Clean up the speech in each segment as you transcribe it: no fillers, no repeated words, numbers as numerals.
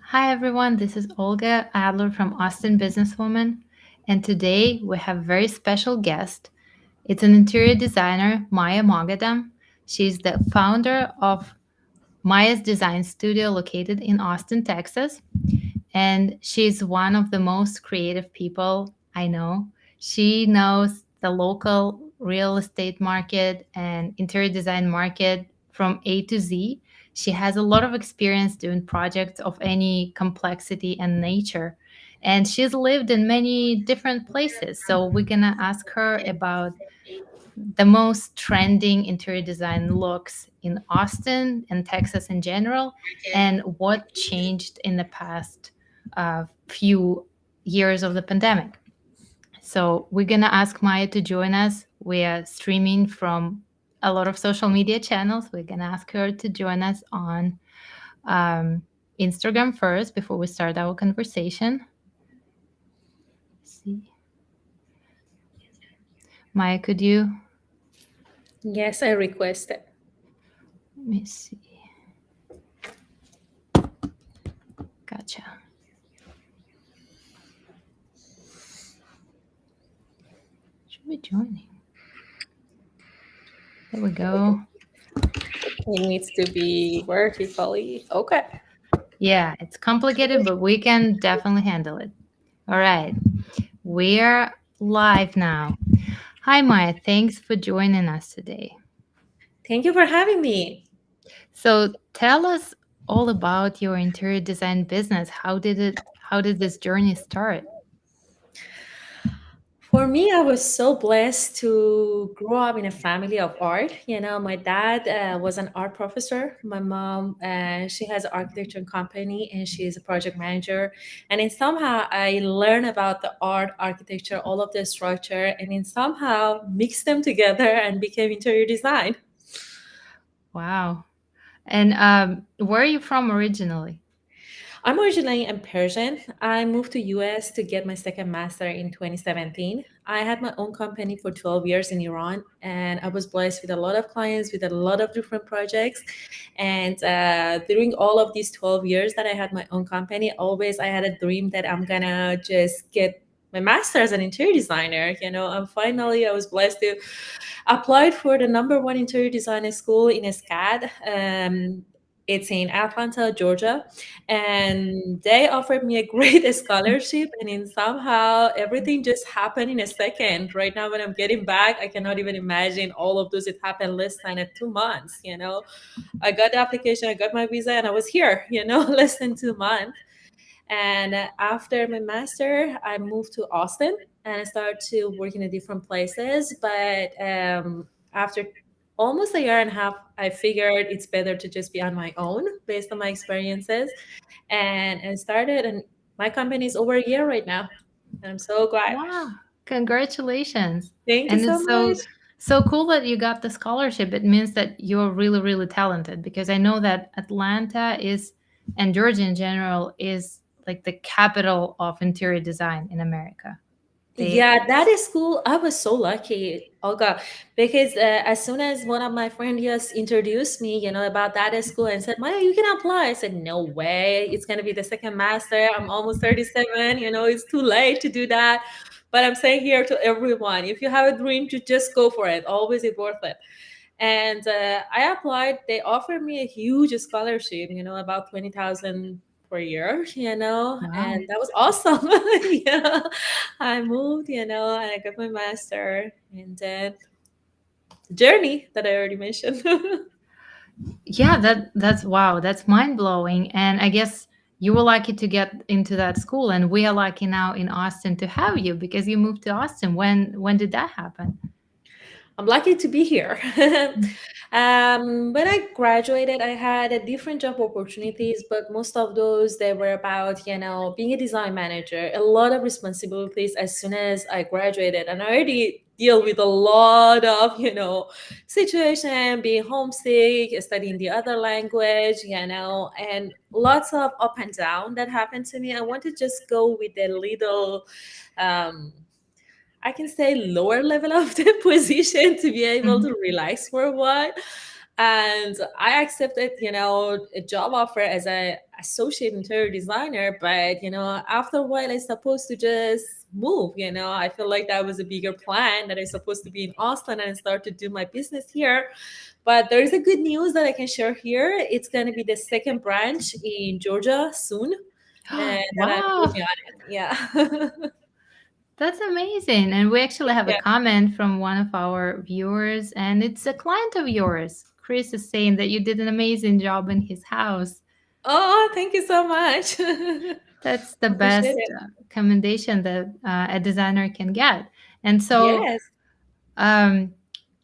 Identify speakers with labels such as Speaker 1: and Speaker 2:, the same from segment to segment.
Speaker 1: Hi, everyone. This is Olga Adler from Austin Businesswoman. And today we have a very special guest. It's an interior designer, Maya Moghadam. She's the founder of Maya's Design Studio located in Austin, Texas. And she's one of the most creative people I know. She knows the local real estate market and interior design market from A to Z. She has a lot of experience doing projects of any complexity and nature. And she's lived in many different places. So we're going to ask her about the most trending interior design looks in Austin and Texas in general, and what changed in the past few years of the pandemic. So, we're going to ask Maya to join us. We are streaming from a lot of social media channels. We're going to ask her to join us on um, Instagram first before we start our conversation. Let's see. Maya, could you?
Speaker 2: Yes, I requested.
Speaker 1: Let me see. Gotcha. Should be joining. There we go.
Speaker 2: It needs to be vertically. Okay.
Speaker 1: Yeah, it's complicated, but we can definitely handle it. All right, we're live now. Hi, Maya. Thanks for joining us today.
Speaker 2: Thank you for having me.
Speaker 1: So, tell us all about your interior design business. How did this journey start?
Speaker 2: For me, I was so blessed to grow up in a family of art. My dad was an art professor. My mom, she has an architecture company and she is a project manager. And then somehow I learned about the art, architecture, all of the structure, and then somehow mixed them together and became interior design.
Speaker 1: Wow. And where are you from originally?
Speaker 2: I'm originally Persian. I moved to US to get my second master in 2017. I had my own company for 12 years in Iran, and I was blessed with a lot of clients, with a lot of different projects. And during all of these 12 years that I had my own company, always I had a dream that I'm gonna just get my master as an interior designer. And finally I was blessed to apply for the number one interior design school in SCAD. It's in Atlanta, Georgia, and they offered me a great scholarship. And in somehow everything just happened in a second. Right now when I'm getting back, I cannot even imagine all of those. It happened less than 2 months. I got the application, I got my visa, and I was here, less than 2 months. And after my master, I moved to Austin and I started to work in different places. But after almost a year and a half, I figured it's better to just be on my own based on my experiences. And I started, and my company is over a year right now. And I'm so glad.
Speaker 1: Wow. Congratulations.
Speaker 2: Thank you
Speaker 1: And
Speaker 2: so
Speaker 1: it's
Speaker 2: much.
Speaker 1: so cool that you got the scholarship. It means that you're really, really talented because I know that Atlanta is and Georgia in general is like the capital of interior design in America. They
Speaker 2: Yeah, that is cool. I was so lucky, Olga, because as soon as one of my friends just introduced me, about that school and said, Maya, you can apply. I said, no way. It's going to be the second master. I'm almost 37. It's too late to do that. But I'm saying here to everyone, if you have a dream, to just go for it. Always it's worth it. And I applied. They offered me a huge scholarship, about 20,000 per year,
Speaker 1: wow.
Speaker 2: and that was awesome. Yeah, I moved, and I got my master, and then the journey that I already mentioned.
Speaker 1: Yeah, that's wow, that's mind-blowing. And I guess you were lucky to get into that school and we are lucky now in Austin to have you because you moved to Austin. When did that happen?
Speaker 2: I'm lucky to be here. When I graduated, I had a different job opportunities, but most of those they were about being a design manager, a lot of responsibilities as soon as I graduated, and I already deal with a lot of situation, being homesick, studying the other language, and lots of up and down that happened to me. I want to just go with a little. Um, I can say lower level of the position to be able
Speaker 1: Mhm.
Speaker 2: to relax for a while. And I accepted, a job offer as a associate interior designer. But after a while, I supposed to just move. I feel like that was a bigger plan, that I supposed to be in Austin and start to do my business here. But there is a good news that I can share here. It's going to be the second branch in Georgia soon, that I'm
Speaker 1: Wow,
Speaker 2: working on it. Yeah.
Speaker 1: that's amazing. And we actually have a
Speaker 2: Yeah.
Speaker 1: comment from one of our viewers, and it's a client of yours. Chris is saying that you did an amazing job in his house.
Speaker 2: Oh, thank you so much.
Speaker 1: That's the
Speaker 2: Appreciate
Speaker 1: best
Speaker 2: it.
Speaker 1: commendation that a designer can get. And so,
Speaker 2: Yes.
Speaker 1: um,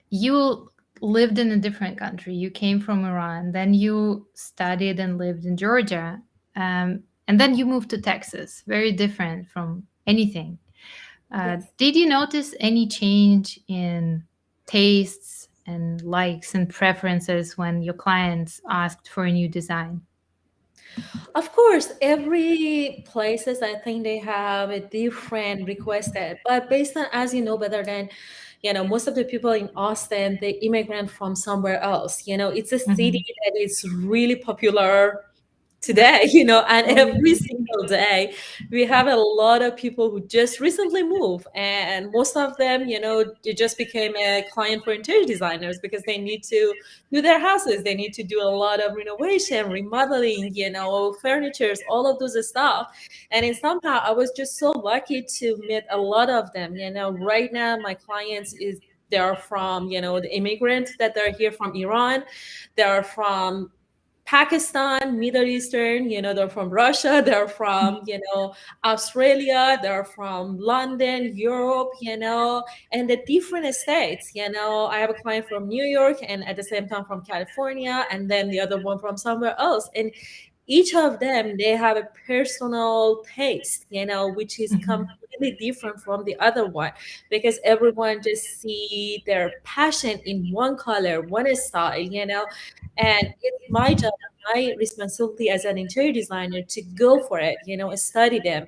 Speaker 1: you lived in a different country. You came from Iran, then you studied and lived in Georgia, and then you moved to Texas. Very different from anything.
Speaker 2: Yes.
Speaker 1: Did you notice any change in tastes and likes and preferences when your clients asked for a new design?
Speaker 2: Of course, every places I think they have a different requested, but based on, as you know better than, most of the people in Austin, they immigrant from somewhere else. It's a city
Speaker 1: Mhm.
Speaker 2: that is really popular today, and every single day we have a lot of people who just recently moved, and most of them, they just became a client for interior designers because they need to do their houses, they need to do a lot of renovation, remodeling, furnitures, all of those stuff. And in somehow I was just so lucky to meet a lot of them. Right now my clients is they're from, the immigrants that they're here from Iran, they're from Pakistan, Middle Eastern, they're from Russia, they're from, Australia, they're from London, Europe, and the different states. I have a client from New York and at the same time from California, and then the other one from somewhere else. And each of them, they have a personal taste, which is
Speaker 1: Mhm.
Speaker 2: completely different from the other one, because everyone just see their passion in one color, one style, and it's my job, my responsibility as an interior designer to go for it, study them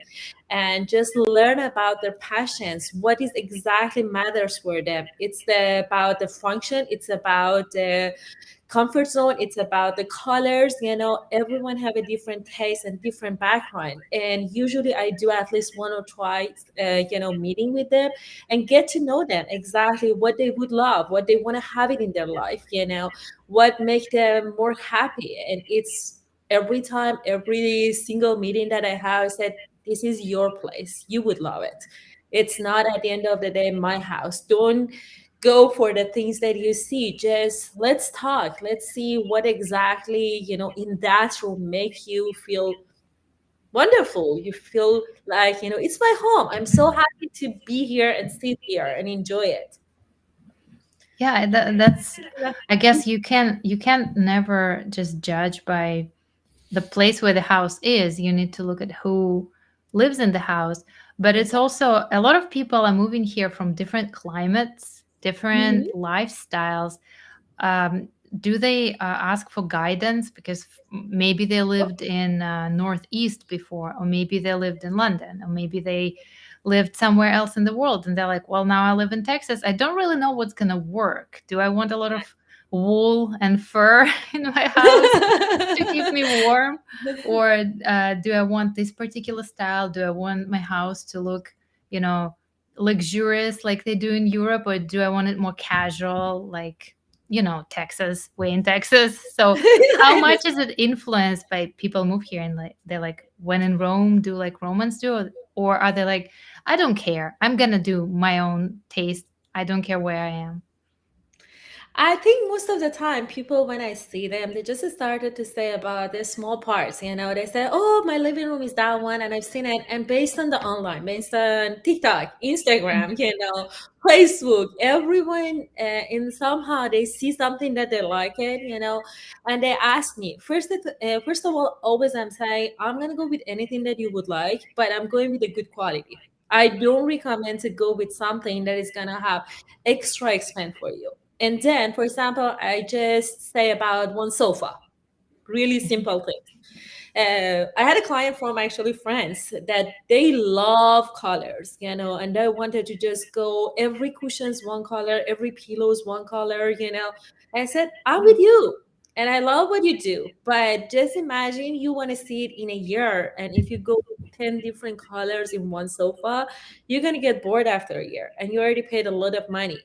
Speaker 2: and just learn about their passions, what is exactly matters for them. It's about the function, it's about the comfort zone, it's about the colors. Everyone have a different taste and different background, and usually I do at least one or twice meeting with them and get to know them exactly what they would love, what they want to have it in their life, what make them more happy. And it's every time, every single meeting that I have, I said, this is your place, you would love it. It's not at the end of the day my house. Don't go for the things that you see. Just let's talk, let's see what exactly, in that room make you feel wonderful, you feel like, it's my home, I'm so happy to be here and sit here and enjoy it.
Speaker 1: Yeah, that's.
Speaker 2: Yeah.
Speaker 1: I guess you can't never just judge by the place where the house is. You need to look at who lives in the house. But it's
Speaker 2: Exactly.
Speaker 1: also a lot of people are moving here from different climates, different
Speaker 2: Mhm.
Speaker 1: lifestyles. um, do they ask for guidance because maybe they lived in northeast before, or maybe they lived in London, or maybe they lived somewhere else in the world, and they're like, well, now I live in Texas, I don't really know what's going to work. Do I want a lot of wool and fur in my house to keep me warm, or do I want this particular style? Do I want my house to look, you know luxurious like they do in Europe, or do I want it more casual, like, Texas, way in Texas? So how
Speaker 2: I
Speaker 1: much is
Speaker 2: understand.
Speaker 1: it influenced by people move here and like they're like, when in Rome, do like Romans do, or are they like, I don't care, I'm gonna do my own taste, I don't care where I am?
Speaker 2: I think most of the time, people, when I see them, they just started to say about the small parts. They say, "Oh, my living room is that one," and I've seen it. And based on the online, based on TikTok, Instagram, Facebook, everyone, in somehow they see something that they like it, and they ask me first. First of all, always I'm saying I'm gonna go with anything that you would like, but I'm going with a good quality. I don't recommend to go with something that is gonna have extra expense for you. And then, for example, I just say about one sofa, really simple thing. I had a client from actually France that they love colors, and they wanted to just go every cushion's one color, every pillow's one color. I said, I'm with you. And I love what you do, but just imagine you want to see it in a year. And if you go with 10 different colors in one sofa, you're going to get bored after a year and you already paid a lot of money.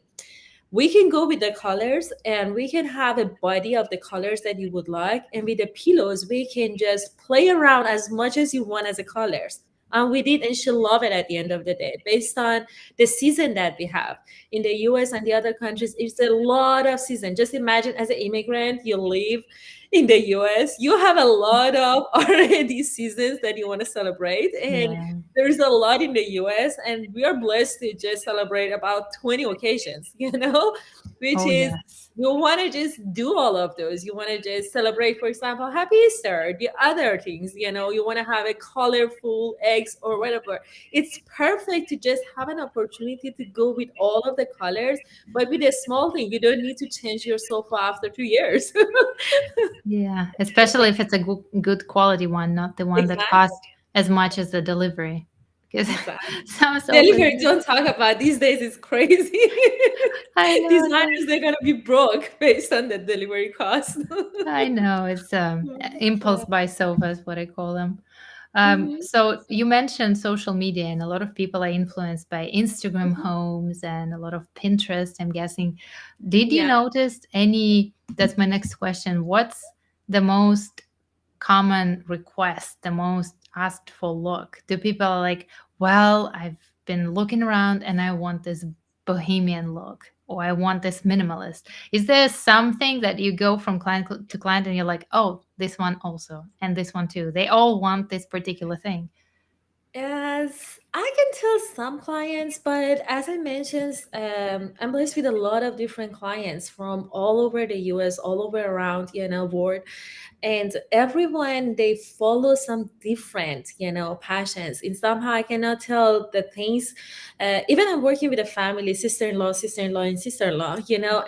Speaker 2: We can go with the colors and we can have a body of the colors that you would like, and with the pillows we can just play around as much as you want as the colors. And we did, and she'll love it at the end of the day based on the season that we have in the US and the other countries. It's a lot of season. Just imagine, as an immigrant, you live in the US, you have a lot of already seasons that you want to celebrate, and
Speaker 1: Yeah.
Speaker 2: there's a lot in the US, and we are blessed to just celebrate about 20 occasions, which
Speaker 1: Oh,
Speaker 2: is,
Speaker 1: yes.
Speaker 2: you want to just do all of those. You want to just celebrate, for example, Happy Easter, the other things, you want to have a colorful eggs or whatever. It's perfect to just have an opportunity to go with all of the colors, but with a small thing. You don't need to change your sofa after 2 years.
Speaker 1: Yeah, especially if it's a good quality one, not the one that
Speaker 2: Exactly.
Speaker 1: costs as much as the delivery. Because
Speaker 2: Exactly.
Speaker 1: some sofas,
Speaker 2: Delivery, don't talk about these days, is crazy.
Speaker 1: I know,
Speaker 2: Designers, they're gonna be broke based on the delivery cost.
Speaker 1: I know. It's impulse
Speaker 2: So,
Speaker 1: buy sofas, what I call them.
Speaker 2: mhm.
Speaker 1: So you mentioned social media, and a lot of people are influenced by Instagram
Speaker 2: Mhm.
Speaker 1: homes and a lot of Pinterest, I'm guessing. Did you
Speaker 2: Yeah.
Speaker 1: notice any? That's my next question. What's the most common request, the most asked for look? Do people are like, well, I've been looking around and I want this bohemian look, or I want this minimalist? Is there something that you go from client to client and you're like, oh, this one also, and this one too? They all want this particular thing.
Speaker 2: As I can tell some clients, but as I mentioned, I'm blessed with a lot of different clients from all over the US, all over around, world. And everyone, they follow some different passions. In somehow I cannot tell the things. Even I'm working with a family, sister-in-law and sister-in-law,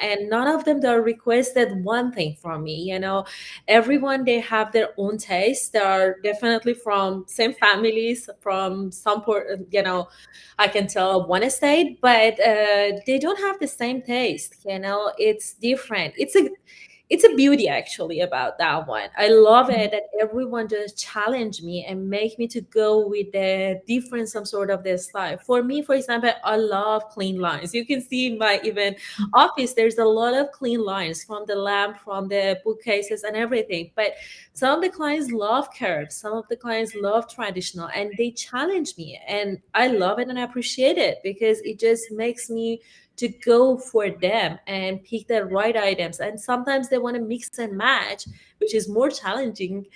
Speaker 2: and none of them, they requested one thing from me. Everyone, they have their own taste. They are definitely from same families, from some port, I can tell one estate, but they don't have the same taste. It's different. It's a beauty actually about that one. I love it that everyone just challenge me and make me to go with the different some sort of their style. For me, for example, I love clean lines. You can see in my even office, there's a lot of clean lines from the lamp, from the bookcases and everything. But some of the clients love curves, some of the clients love traditional, and they challenge me. And I love it and I appreciate it because it just makes me to go for them and pick the right items. And sometimes they want to mix and match, which is more challenging.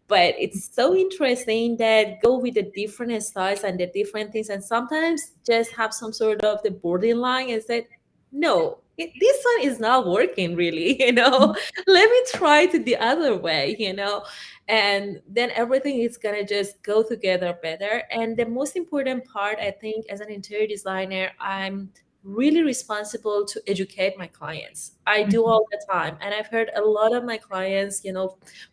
Speaker 2: But it's so interesting that go with the different styles and the different things, and sometimes just have some sort of the borderline and say, no, this one is not working really, let me try to the other way. And then everything is gonna just go together better. And the most important part, I think, as an interior designer, I'm really responsible to educate my clients. I do
Speaker 1: Mhm.
Speaker 2: all the time. And I've heard a lot of my clients,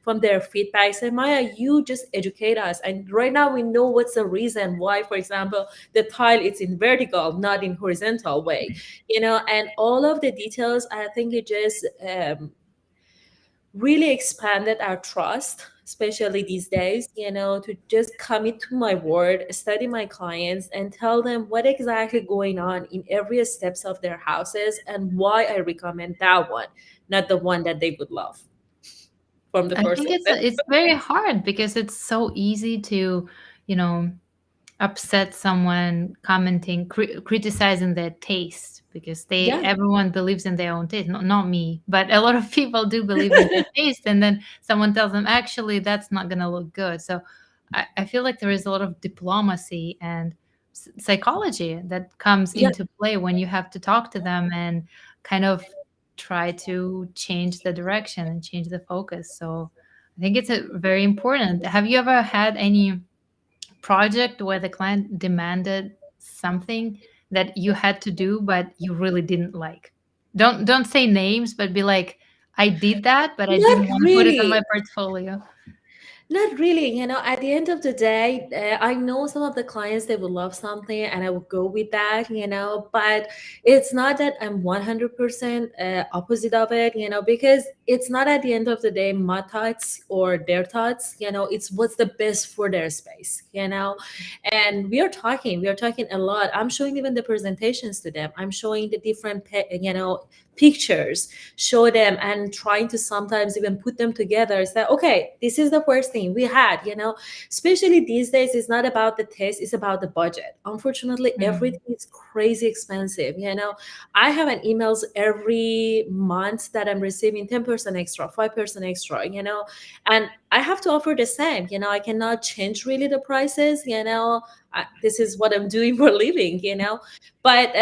Speaker 2: from their feedback say, Maya, you just educate us. And right now we know what's the reason why, for example, the tile is in vertical, not in horizontal way, and all of the details, I think it just really expanded our trust, especially these days, to just commit to my word, study my clients, and tell them what exactly going on in every steps of their houses and why I recommend that one, not the one that they would love from the
Speaker 1: I
Speaker 2: first
Speaker 1: think
Speaker 2: lesson.
Speaker 1: it's very hard because it's so easy to, you know, upset someone commenting, criticizing their taste, because they
Speaker 2: Yeah.
Speaker 1: everyone believes in their own taste. Not me, but a lot of people do believe in their taste, and then someone tells them, actually, that's not going to look good. So I feel like there is a lot of diplomacy and psychology that comes
Speaker 2: Yeah.
Speaker 1: into play when you have to talk to them and kind of try to change the direction and change the focus. So I think it's a very important. Have you ever had any project where the client demanded something that you had to do but you really didn't like? Don't say names, but be like, I did that, but I
Speaker 2: Not
Speaker 1: didn't want to put it on
Speaker 2: really.
Speaker 1: my portfolio.
Speaker 2: Not really. At the end of the day, I know some of the clients, they will love something and I will go with that, but it's not that I'm 100% opposite of it, because it's not at the end of the day my thoughts or their thoughts, it's what's the best for their space, and we are talking a lot. I'm showing even the presentations to them. I'm showing the different, pictures, show them, and trying to sometimes even put them together, say, okay, this is the first thing we had, especially these days. It's not about the taste, it's about the budget. Unfortunately,
Speaker 1: Mm.
Speaker 2: everything is crazy expensive. I have an emails every month that I'm receiving 10% extra, 5% extra, and I have to offer the same. I cannot change really the prices. This is what I'm doing for a living. But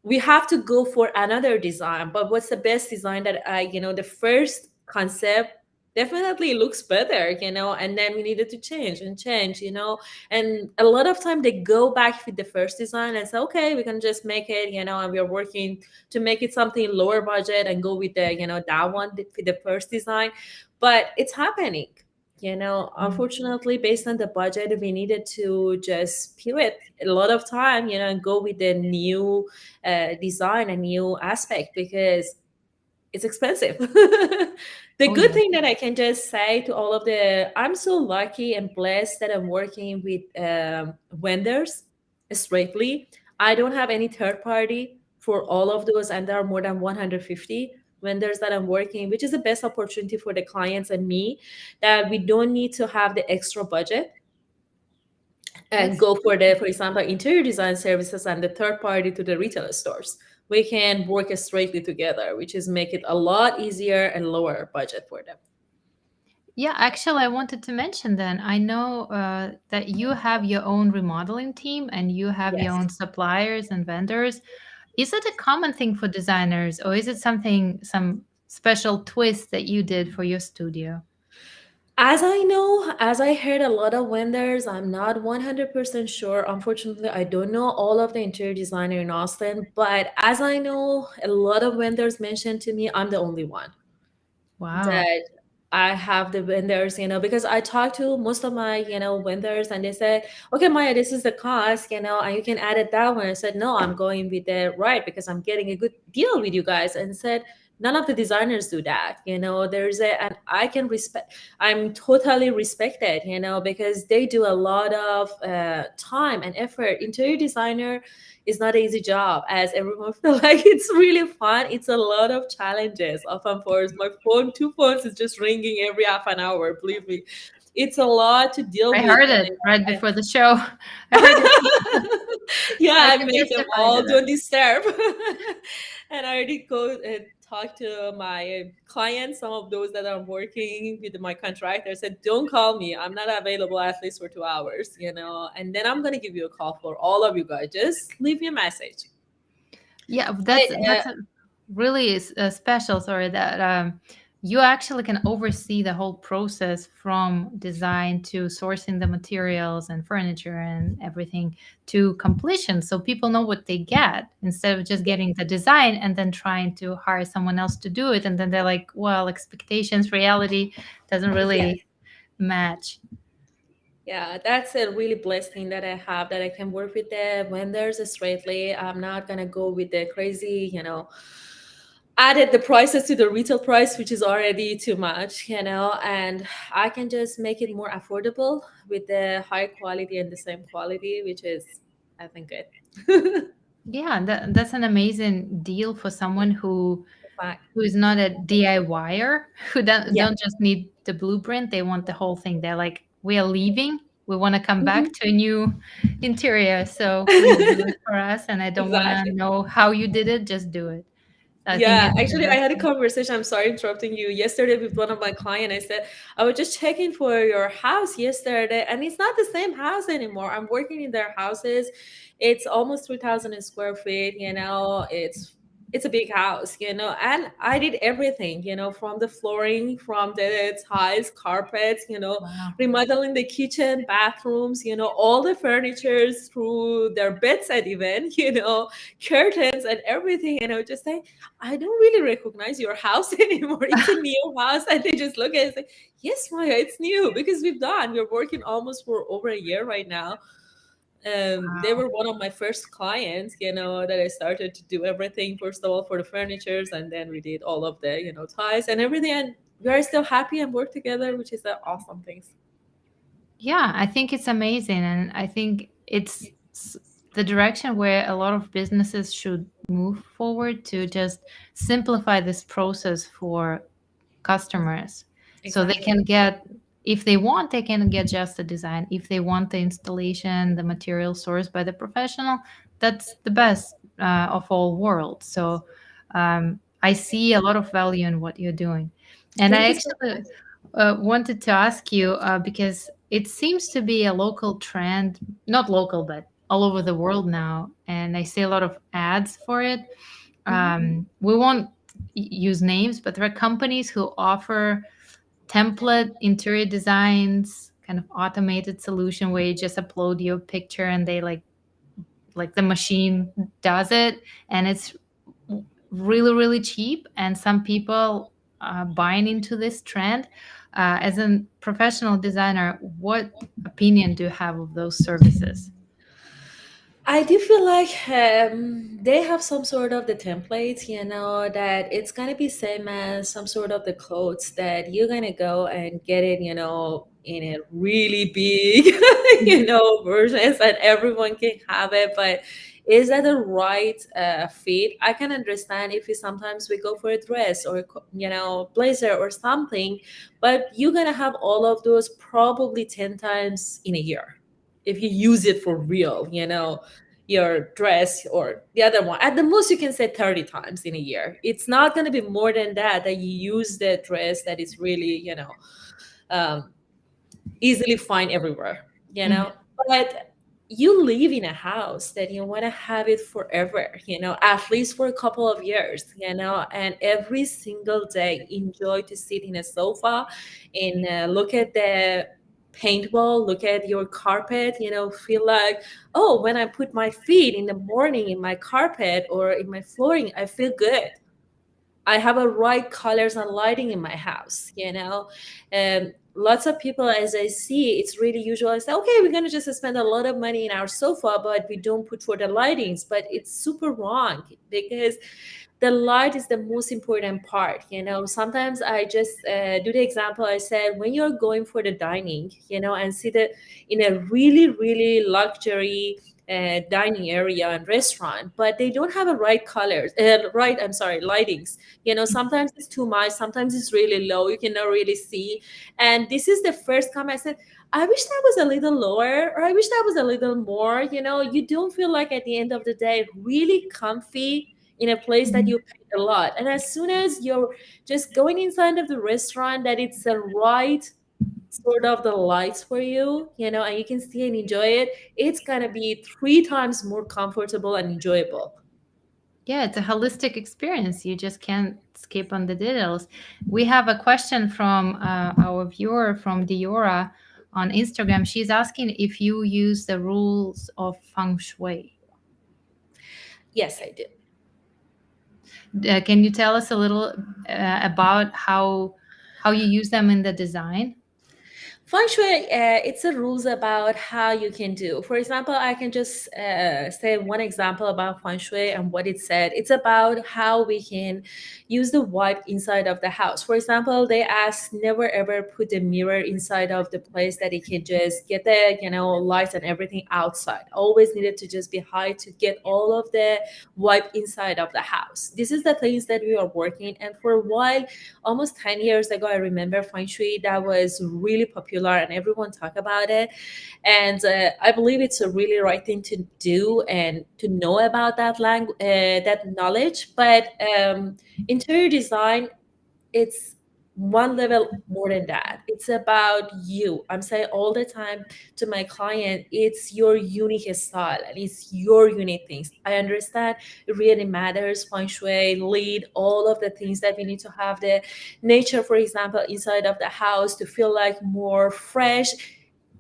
Speaker 2: we have to go for another design. But what's the best design that the first concept definitely looks better, and then we needed to change and change, and a lot of time they go back with the first design and say, okay, we can just make it, and we are working to make it something lower budget and go with the, that one with the first design. But it's happening. Unfortunately, based on the budget, we needed to just pivot a lot of time, and go with the new design and new aspect because it's expensive. The
Speaker 1: Oh
Speaker 2: good
Speaker 1: yeah.
Speaker 2: thing that I can just say to all of the, I'm so lucky and blessed that I'm working with vendors straightly. I don't have any third party for all of those, and there are more than 150 vendors that I'm working, which is the best opportunity for the clients and me, that we don't need to have the extra budget and
Speaker 1: That's
Speaker 2: go for the, for example, interior design services and the third party to the retail stores. We can work straightly together, which is make it a lot easier and lower budget for them.
Speaker 1: Yeah, actually, I wanted to mention then. I know that you have your own remodeling team and you have your
Speaker 2: Yes.
Speaker 1: own suppliers and vendors. Is it a common thing for designers, or is it something, some special twist that you did for your studio?
Speaker 2: As I know, as I heard a lot of vendors, I'm not 100% sure. Unfortunately, I don't know all of the interior designer in Austin, but as I know, a lot of vendors mentioned to me, I'm the only one
Speaker 1: Wow.
Speaker 2: that I have the vendors, because I talk to most of my, vendors, and they said, okay, Maya, this is the cost, and you can add it that one. I said, no, I'm going with the right because I'm getting a good deal with you guys. And said, none of the designers do that. And I can respect, I'm totally respected, because they do a lot of time and effort. Interior designer is not an easy job, as everyone feel like it's really fun. It's a lot of challenges. Often for my phone, two phones is just ringing every half an hour. Believe me, it's a lot to deal
Speaker 1: I
Speaker 2: with.
Speaker 1: heard it right before the show. I heard it.
Speaker 2: Yeah,
Speaker 1: I
Speaker 2: I
Speaker 1: can
Speaker 2: make them
Speaker 1: testify to
Speaker 2: all
Speaker 1: that.
Speaker 2: don't disturb. And I already go and talk to my clients, some of those that are working with my contractor. Said, don't call me. I'm not available at least for 2 hours, and then I'm gonna give you a call for all of you guys. Just leave me a message.
Speaker 1: Yeah,
Speaker 2: But
Speaker 1: that's a really special. Sorry that you actually can oversee the whole process from design to sourcing the materials and furniture and everything to completion, so people know what they get instead of just
Speaker 2: yeah,
Speaker 1: getting the design and then trying to hire someone else to do it, and then they're like, well, expectations, reality doesn't
Speaker 2: yeah.
Speaker 1: really match.
Speaker 2: Yeah, that's a really blessed thing that I have, that I can work with the vendors straightly. I'm not gonna go with the crazy, added the prices to the retail price, which is already too much, and I can just make it more affordable with the high quality and the same quality, which is, I think, good.
Speaker 1: Yeah, that's an amazing deal for someone
Speaker 2: Fact.
Speaker 1: who is not a DIYer, who
Speaker 2: Yeah.
Speaker 1: don't just need the blueprint, they want the whole thing. They're like, we are leaving. We want to come back
Speaker 2: Mhm.
Speaker 1: to a new interior. So please do it for us. And I don't want to
Speaker 2: Exactly.
Speaker 1: know how you did it. Just do it. I think
Speaker 2: Yeah,
Speaker 1: it's the
Speaker 2: actually, I
Speaker 1: best
Speaker 2: had a
Speaker 1: thing.
Speaker 2: conversation. I'm sorry interrupting you. Yesterday with one of my clients, I said I was just checking for your house yesterday, and it's not the same house anymore. I'm working in their houses. It's almost 3,000 square feet. It's it's a big house, and I did everything, from the flooring, from the tiles, carpets,
Speaker 1: Wow.
Speaker 2: remodeling the kitchen, bathrooms, all the furnitures through their bedside even, curtains and everything. And I would just say, I don't really recognize your house anymore. It's a new house. And they just look at it and say, yes, Maya, it's new because we're working almost for over a year right now. They were one of my first clients, that I started to do everything, first of all, for the furnitures, and then we did all of the, ties and everything. And we are still happy and work together, which is the awesome things.
Speaker 1: Yeah, I think it's amazing. And I think the direction where a lot of businesses should move forward to just simplify this process for customers so they
Speaker 2: Exactly.
Speaker 1: can get, if they want, they can get just the design. If they want the installation, the material sourced by the professional, that's the best of all worlds. So I see a lot of value in what you're doing. And
Speaker 2: Thank
Speaker 1: I
Speaker 2: you so
Speaker 1: actually
Speaker 2: much.
Speaker 1: wanted to ask you because it seems to be a local trend, not local but all over the world now, and I see a lot of ads for it.
Speaker 2: Mhm.
Speaker 1: We won't use names, but there are companies who offer template interior designs, kind of automated solution where you just upload your picture and they like the machine does it, and it's really really cheap. And some people buying into this trend. As a professional designer, what opinion do you have of those services?
Speaker 2: I do feel like they have some sort of the templates, that it's gonna be same as some sort of the clothes that you're gonna go and get it, in a really big, versions, and everyone can have it. But is that the right fit? I can understand if sometimes we go for a dress or blazer or something, but you're gonna have all of those probably 10 times in a year if you use it for real, your dress or the other one. At the most, you can say 30 times in a year. It's not going to be more than that you use the dress that is really, um, easily find everywhere,
Speaker 1: Mhm.
Speaker 2: But you live in a house that you want to have it forever, at least for a couple of years, and every single day enjoy to sit in a sofa and look at the paintball, look at your carpet, feel like, oh, when I put my feet in the morning in my carpet or in my flooring, I feel good. I have a right colors and lighting in my house, lots of people, as I see, it's really usual. I say, okay, we're gonna just spend a lot of money in our sofa, but we don't put for the lightings. But it's super wrong because the light is the most important part. Sometimes I just do the example. I said, when you're going for the dining, and sit in a really really luxury dining area and restaurant, but they don't have a right colors, right, I'm sorry, lightings. Sometimes it's too much, sometimes it's really low, you cannot really see. And this is the first comment I said, I wish that was a little lower, or I wish that was a little more. You don't feel like at the end of the day really comfy in a place that you paid a lot. And as soon as you're just going inside of the restaurant, that it's the right sort of the lights for you, and you can see and enjoy it, it's gonna be 3 times more comfortable and enjoyable.
Speaker 1: Yeah, it's a holistic experience. You just can't skip on the details. We have a question from our viewer from Diora on Instagram. She's asking if you use the rules of feng shui.
Speaker 2: Yes, I do.
Speaker 1: Can you tell us a little about how you use them in the design?
Speaker 2: Feng Shui, it's a rules about how you can do. For example, I can just say one example about Feng Shui and what it said. It's about how we can use the wipe inside of the house. For example, they ask never ever put the mirror inside of the place that it can just get the lights and everything outside. Always needed to just be high to get all of the wipe inside of the house. This is the things that we are working. And for a while, almost 10 years ago, I remember feng shui that was really popular and everyone talk about it. And I believe it's a really right thing to do and to know about that language, that knowledge. But interior design, it's one level more than that. It's about you. I'm saying all the time to my client, it's your unique style and it's your unique things. I understand it really matters, feng shui, lead, all of the things that we need to have, the nature, for example, inside of the house to feel like more fresh.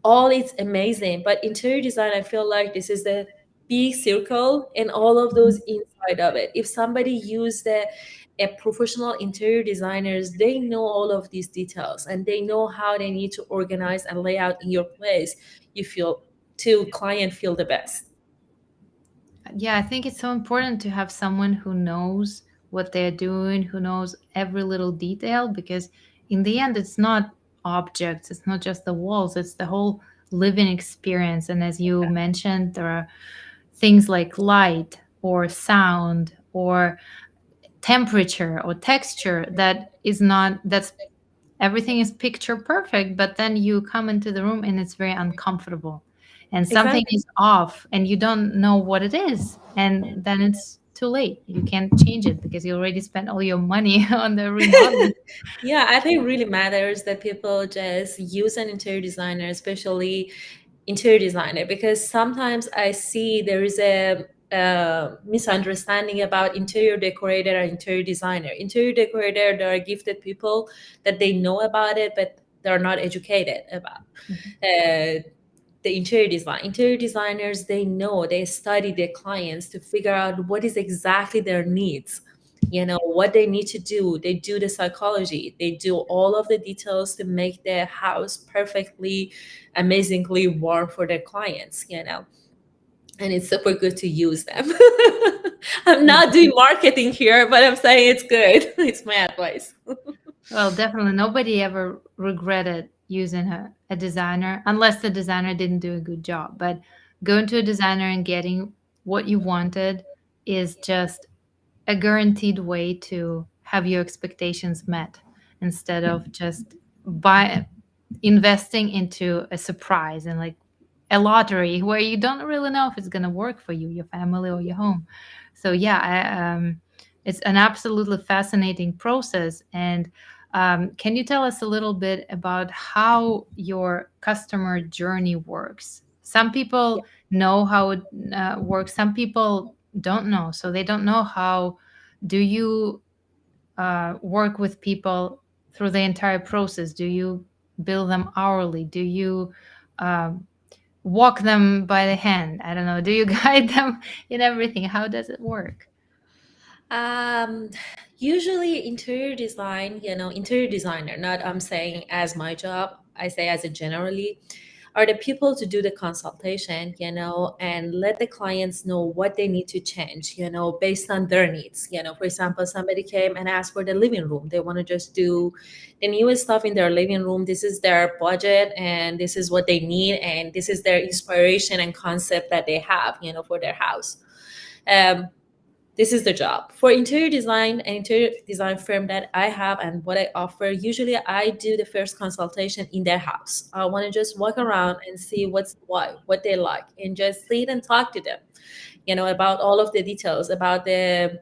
Speaker 2: All it's amazing. But interior design, I feel like this is the big circle and all of those inside of it. If somebody used a professional interior designers, they know all of these details and they know how they need to organize and lay out in your place. You feel to client feel the best.
Speaker 1: Yeah, I think it's so important to have someone who knows what they're doing, who knows every little detail, because in the end, it's not objects, it's not just the walls, it's the whole living experience. And as you mentioned, there are things like light or sound or temperature or texture that is not, that's everything is picture perfect, but then you come into the room and it's very uncomfortable and something
Speaker 2: Exactly.
Speaker 1: is off and you don't know what it is. And then it's too late. You can't change it because you already spent all your money on the remodel.
Speaker 2: Yeah, I think it really matters that people just use an interior designer, especially interior designer, because sometimes I see there is a misunderstanding about interior decorator and interior designer. Interior decorator, they are gifted people that they know about it, but they're not educated about. Uh, the interior designers, they know, they study their clients to figure out what is exactly their needs, what they need to do. They do the psychology, they do all of the details to make their house perfectly, amazingly warm for their clients. And it's super good to use them. I'm not doing marketing here, but I'm saying it's good. It's my advice.
Speaker 1: Well, definitely nobody ever regretted using a designer unless the designer didn't do a good job. But going to a designer and getting what you wanted is just a guaranteed way to have your expectations met instead of just buy investing into a surprise and like a lottery where you don't really know if it's going to work for you, your family, or your home. So yeah, it's an absolutely fascinating process. And can you tell us a little bit about how your customer journey works? Some people know how it works. Some people don't know, so they don't know how. Do you work with people through the entire process? Do you bill them hourly? Do you um, walk them by the hand? I don't know. Do you guide them in everything? How does it work?
Speaker 2: Um, Usually interior designer, not I'm saying as my job, I say as a generally, are the people to do the consultation, and let the clients know what they need to change, based on their needs. For example, somebody came and asked for the living room. They want to just do the newest stuff in their living room. This is their budget and this is what they need and this is their inspiration and concept that they have, for their house. Um, this is the job for interior design and interior design firm that I have and what I offer. Usually I do the first consultation in their house. I want to just walk around and see what they like and just sit and talk to them, about all of the details about the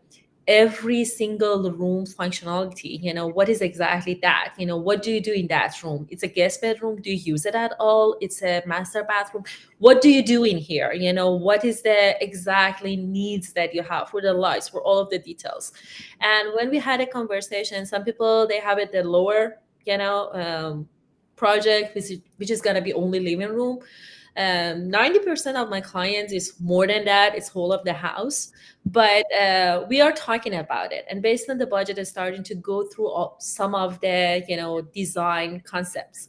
Speaker 2: every single room functionality. What is exactly that? What do you do in that room? It's a guest bedroom. Do you use it at all? It's a master bathroom. What do you do in here? What is the exactly needs that you have for the lights, for all of the details. And when we had a conversation, some people, they have it the lower, project, which is going to be only living room. 90% of my clients is more than that. It's whole of the house, but we are talking about it, and based on the budget is starting to go through some of the design concepts.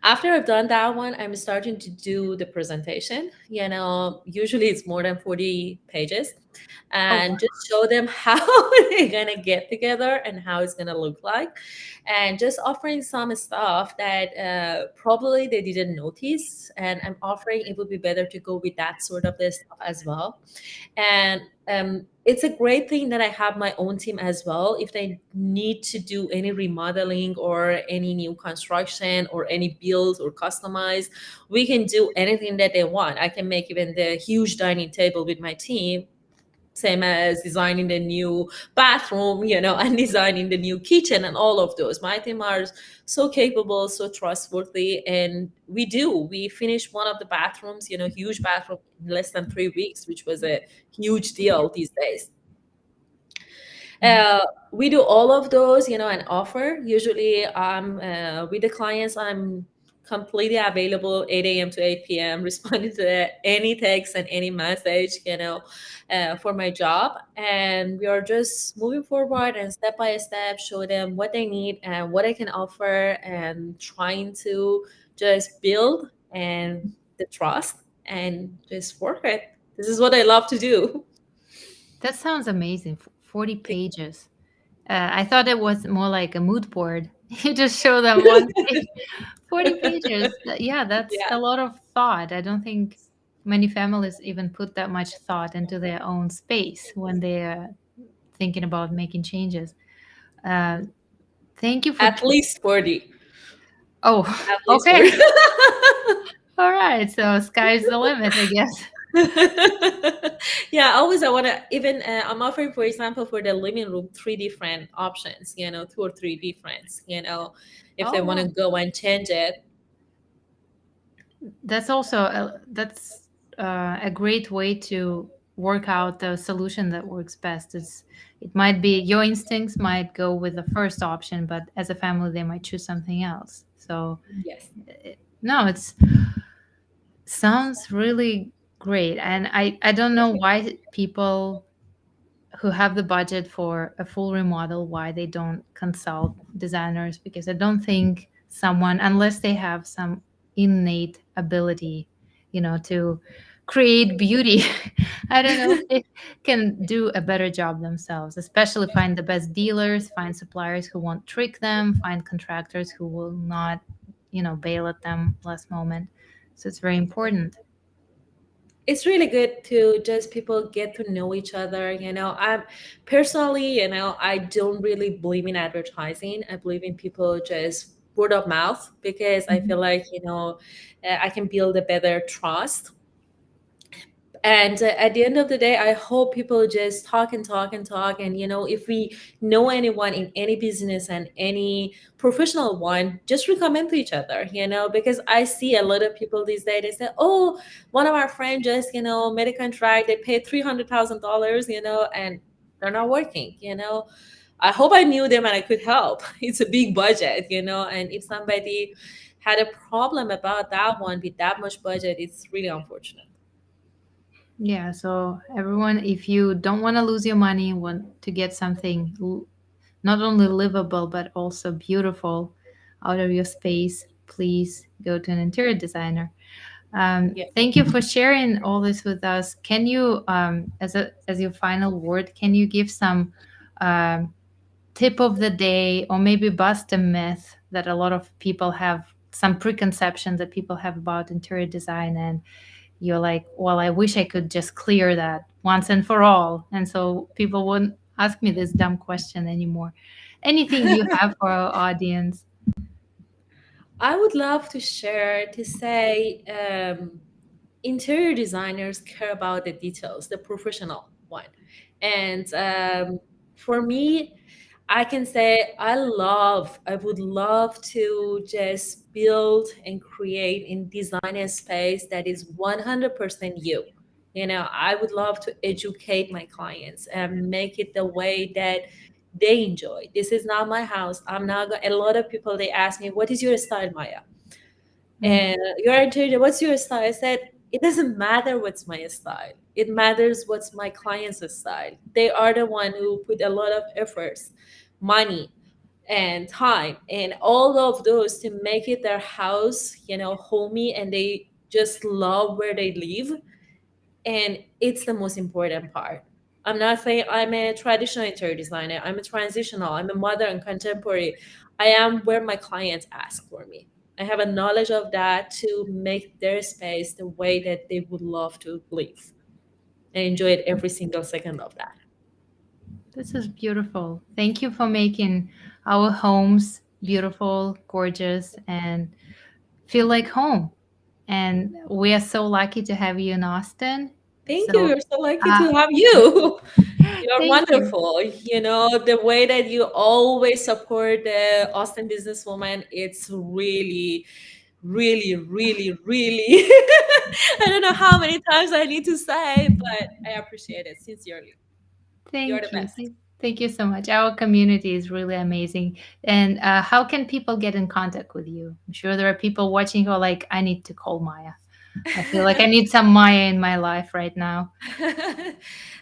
Speaker 2: After I've done that one, I'm starting to do the presentation. Usually it's more than 40 pages,
Speaker 1: Oh,
Speaker 2: and just show them how they're gonna get together and how it's gonna look like, and just offering some stuff that probably they didn't notice. And I'm offering it would be better to go with that sort of this stuff as well. And it's a great thing that I have my own team as well. If they need to do any remodeling or any new construction or any build or customize, we can do anything that they want. I can make even the huge dining table with my team. same as designing the new bathroom, and designing the new kitchen and all of those. My team are so capable, so trustworthy, and we finished one of the bathrooms, huge bathroom, in less than 3 weeks, which was a huge deal these days.
Speaker 1: Mm.
Speaker 2: We do all of those, and offer. Usually, with the clients, I'm completely available 8 a.m. to 8 p.m., responding to any text and any message, for my job. And we are just moving forward and step by step, show them what they need and what I can offer, and trying to just build and the trust and just work it. This is what I love to do.
Speaker 1: That sounds amazing. 40 pages. I thought it was more like a mood board. You just show them one page, 40 pages. Yeah, that's
Speaker 2: Yeah.
Speaker 1: a lot of thought. I don't think many families even put that much thought into their own space when they're thinking about making changes. Uh, Thank you for.
Speaker 2: At least 40.
Speaker 1: Oh,
Speaker 2: At least 40.
Speaker 1: okay. All right. So sky's the limit, I guess.
Speaker 2: Yeah, always I want to even I'm offering, for example, for the living room, three different options, two or three different, if they
Speaker 1: Oh,
Speaker 2: want to
Speaker 1: wow.
Speaker 2: go and change it.
Speaker 1: That's also that's a great way to work out the solution that works best. It might be your instincts might go with the first option, but as a family they might choose something else. So
Speaker 2: Yes.
Speaker 1: no, it's sounds really great, and I don't know why people who have the budget for a full remodel why they don't consult designers, because I don't think someone, unless they have some innate ability, to create beauty, I don't know if they can do a better job themselves, especially find the best dealers, find suppliers who won't trick them, find contractors who will not, bail at them last moment. So it's very important.
Speaker 2: It's really good to just people get to know each other. I'm personally, I don't really believe in advertising. I believe in people just word of mouth, because I feel
Speaker 1: Mhm.
Speaker 2: like, I can build a better trust. And at the end of the day, I hope people just talk and talk and talk. And if we know anyone in any business and any professional one, just recommend to each other, because I see a lot of people these days, they say, oh, one of our friends just made a contract, they paid $300,000, and they're not working. I hope I knew them and I could help. It's a big budget, and if somebody had a problem about that one with that much budget, it's really unfortunate.
Speaker 1: Yeah, so everyone, if you don't want to lose your money, want to get something not only livable but also beautiful out of your space, please go to an interior designer.
Speaker 2: Yeah.
Speaker 1: Thank you for sharing all this with us. Can you, as your final word, can you give some um, tip of the day, or maybe bust a myth that a lot of people have, some preconception that people have about interior design, and you're like, well, I wish I could just clear that once and for all. And so people wouldn't ask me this dumb question anymore. Anything you have for our audience?
Speaker 2: I would love to share to say, interior designers care about the details, the professional one. And for me, I can say I would love to just build and create and design a space that is 100% you. I would love to educate my clients and make it the way that they enjoy. This is not my house. I'm not going. A lot of people, they ask me, "What is your style, Maya?"
Speaker 1: Mm.
Speaker 2: And your interior, what's your style? I said, it doesn't matter what's my style. It matters what's my client's style. They are the one who put a lot of efforts, money, and time, and all of those to make it their house, homey, and they just love where they live. And it's the most important part. I'm not saying I'm a traditional interior designer. I'm a transitional. I'm a modern contemporary. I am where my clients ask for me. I have a knowledge of that to make their space the way that they would love to live and enjoy it every single second of that.
Speaker 1: This is beautiful. Thank you for making our homes beautiful, gorgeous, and feel like home. And we are so lucky to have you in Austin.
Speaker 2: Thank you.
Speaker 1: So,
Speaker 2: We're so lucky
Speaker 1: uh,
Speaker 2: to have you. You're
Speaker 1: thank you.
Speaker 2: wonderful. The way that you always support the Austin businesswoman, it's really, really, really, really. I don't know how many times I need to say, but I appreciate it sincerely. You're the
Speaker 1: Thank you.
Speaker 2: best.
Speaker 1: Thank you so much. Our community is really amazing. And how can people get in contact with you? I'm sure there are people watching who are like, I need to call Maya. I feel like I need some Maya in my life right now.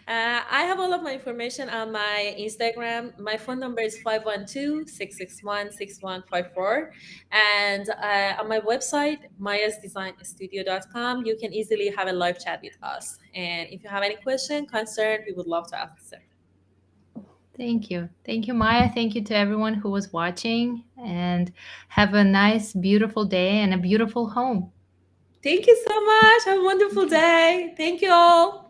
Speaker 2: I have all of my information on my Instagram. My phone number is 512-661-6154. And on my website, mayasdesignstudio.com, you can easily have a live chat with us. And if you have any question, concern, we would love to answer.
Speaker 1: Thank you. Thank you, Maya. Thank you to everyone who was watching. And have a nice, beautiful day and a beautiful home.
Speaker 2: Thank you so much. Have a wonderful day. Thank you all.